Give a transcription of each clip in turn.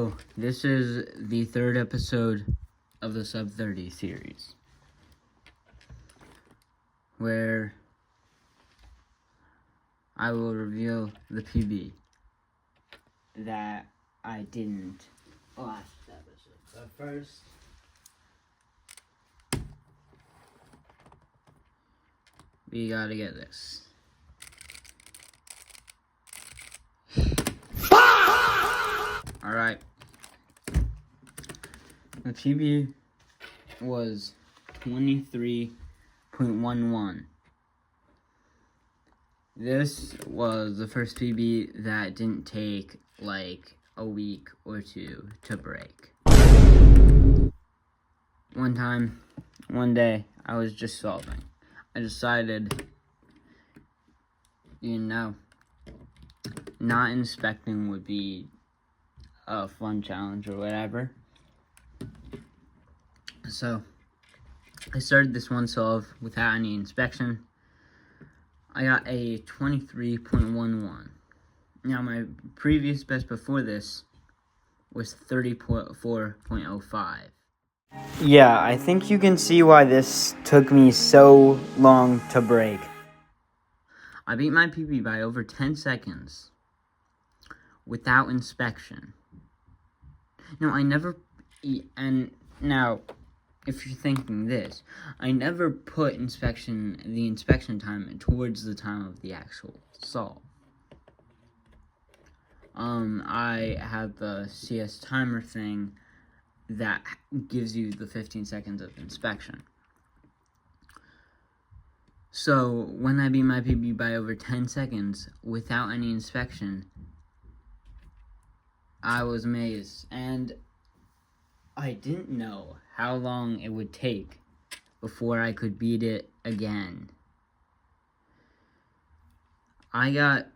So, this is the third episode of the Sub 30 series, where I will reveal the PB that I didn't last episode. But first, we gotta get this. Alright. The PB was 23.11. This was the first PB that didn't take like a week or two to break. One day, I was just solving. I decided, not inspecting would be a fun challenge or whatever. So, I started this one solve without any inspection. I got a 23.11. Now, my previous best before this was 30.4.05. Yeah, I think you can see why this took me so long to break. I beat my PB by over 10 seconds without inspection. Now, if you're thinking this, I never put the inspection time towards the time of the actual solve. I have the CS timer thing that gives you the 15 seconds of inspection. So, when I beat my PB by over 10 seconds without any inspection, I was amazed, and I didn't know how long it would take before I could beat it again. I got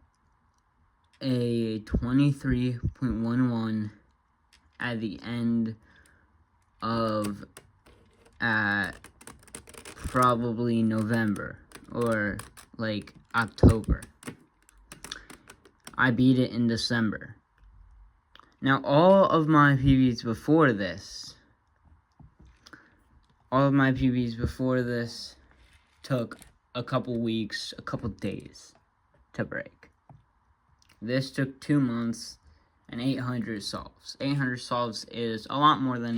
a 23.11 at the end of probably November or like October. I beat it in December. Now, all of my PBs before this took a couple weeks, a couple days to break. This took 2 months and 800 solves. 800 solves is a lot more than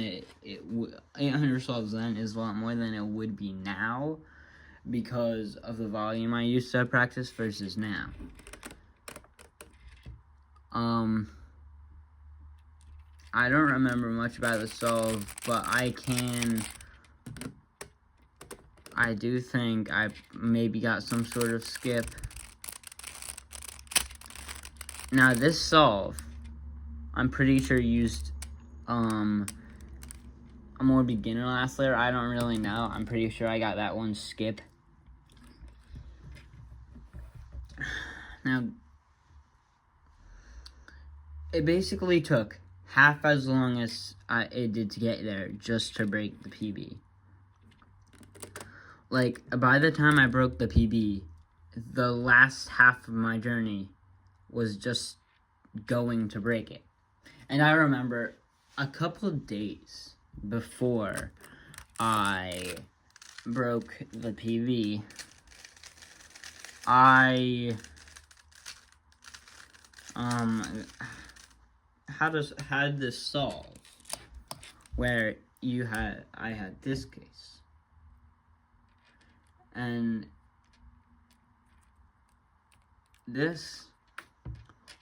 800 solves then is a lot more than it would be now because of the volume I used to practice versus now. I don't remember much about the solve, but I do think I maybe got some sort of skip. Now, this solve, I'm pretty sure used a more beginner last layer. I don't really know. I'm pretty sure I got that one skip. Now, it basically took half as long as it did to get there just to break the PB. Like, by the time I broke the PB, the last half of my journey was just going to break it. And I remember a couple of days before I broke the PB, I had this solve where I had this case, and this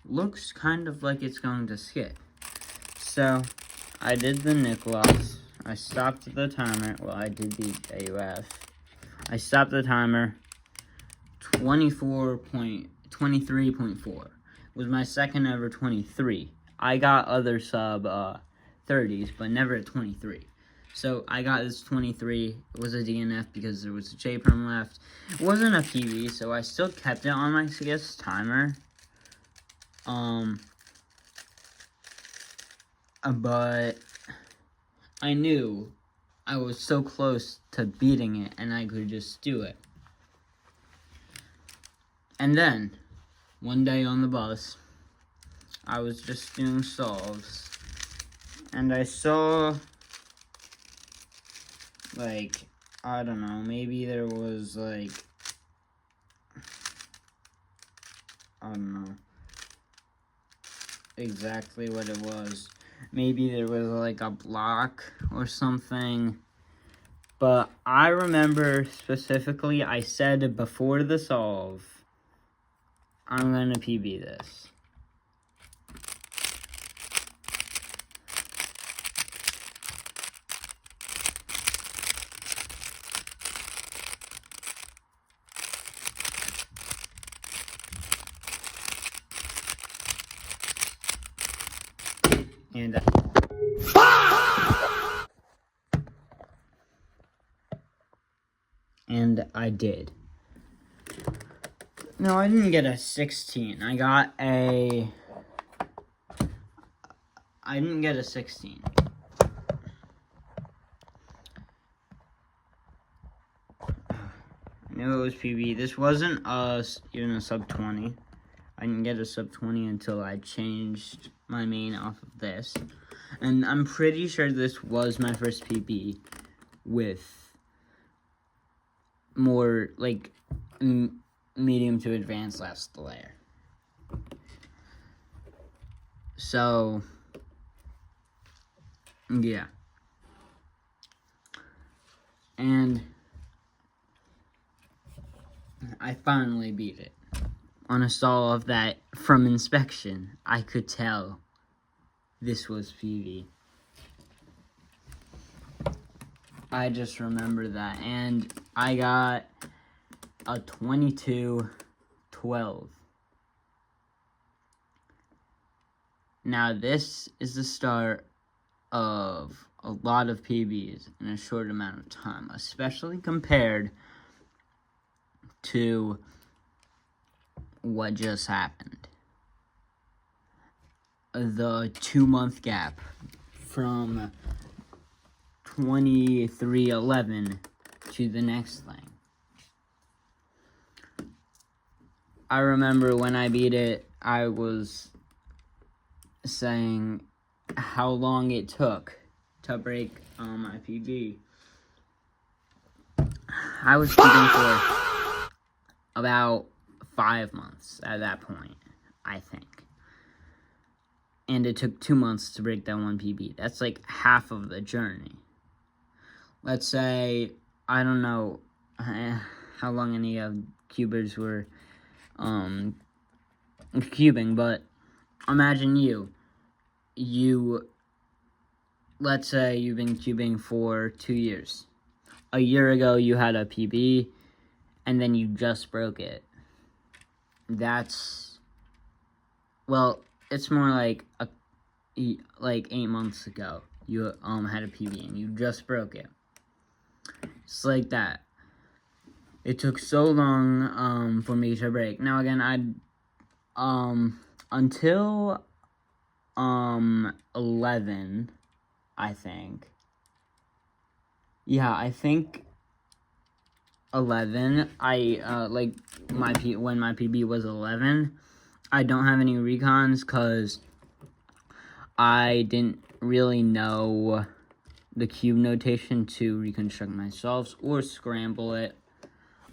looks kind of like it's going to skip. So I did the Nicholas. I stopped the timer. Well, I did the AUF. I stopped the timer. 23.4 was my second ever 23. I got other sub 30s, but never at 23. So I got this 23. It was a DNF because there was a J-perm left. It wasn't a PB, so I still kept it on my CS timer. But I knew I was so close to beating it, and I could just do it. And then, one day on the bus, I was just doing solves, And I saw, like, I don't know, maybe there was, like, I don't know exactly what it was. Maybe there was, like, a block or something. But I remember specifically, I said before the solve, I'm going to PB this. And I did. No, I didn't get a 16. I didn't get a 16. I knew it was PB. This wasn't even a sub 20. I didn't get a sub 20 until I changed my main off of this. And I'm pretty sure this was my first PB with more, like, medium to advanced last layer. So, yeah. And I finally beat it. On a solve that, from inspection, I could tell this was PV. I just remember that. And I got a 22-12. Now this is the start of a lot of PBs in a short amount of time, especially compared to what just happened. The 2-month gap from 2311 to the next thing. I remember when I beat it, I was saying how long it took to break my PB. I was speeding for about 5 months at that point, I think. And it took 2 months to break that one PB. That's like half of the journey. Let's say, I don't know how long any of cubers were cubing, but imagine let's say you've been cubing for 2 years. A year ago you had a PB, and then you just broke it. Well, it's more like 8 months ago you had a PB and you just broke it. It's like that. It took so long for me to break. Now again, until 11, I think. Yeah, I think 11. When my PB was 11, I don't have any recons because I didn't really know the cube notation to reconstruct my solves or scramble it.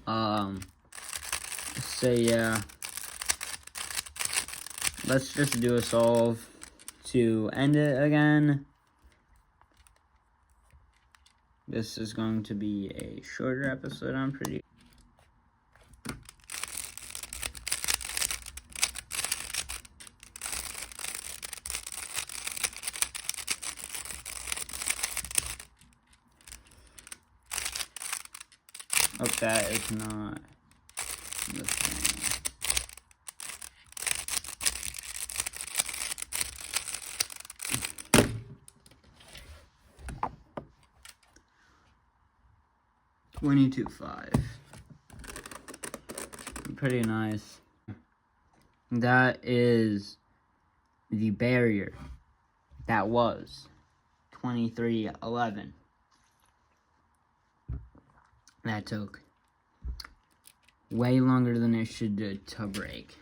So yeah, let's just do a solve to end it again. This is going to be a shorter episode, I'm pretty. Hope that is not the thing. $22.5. Pretty nice. That is the barrier. That was 2311. That took way longer than it should to break.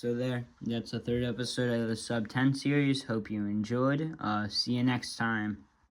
So that's the third episode of the Sub 10 series. Hope you enjoyed. See you next time.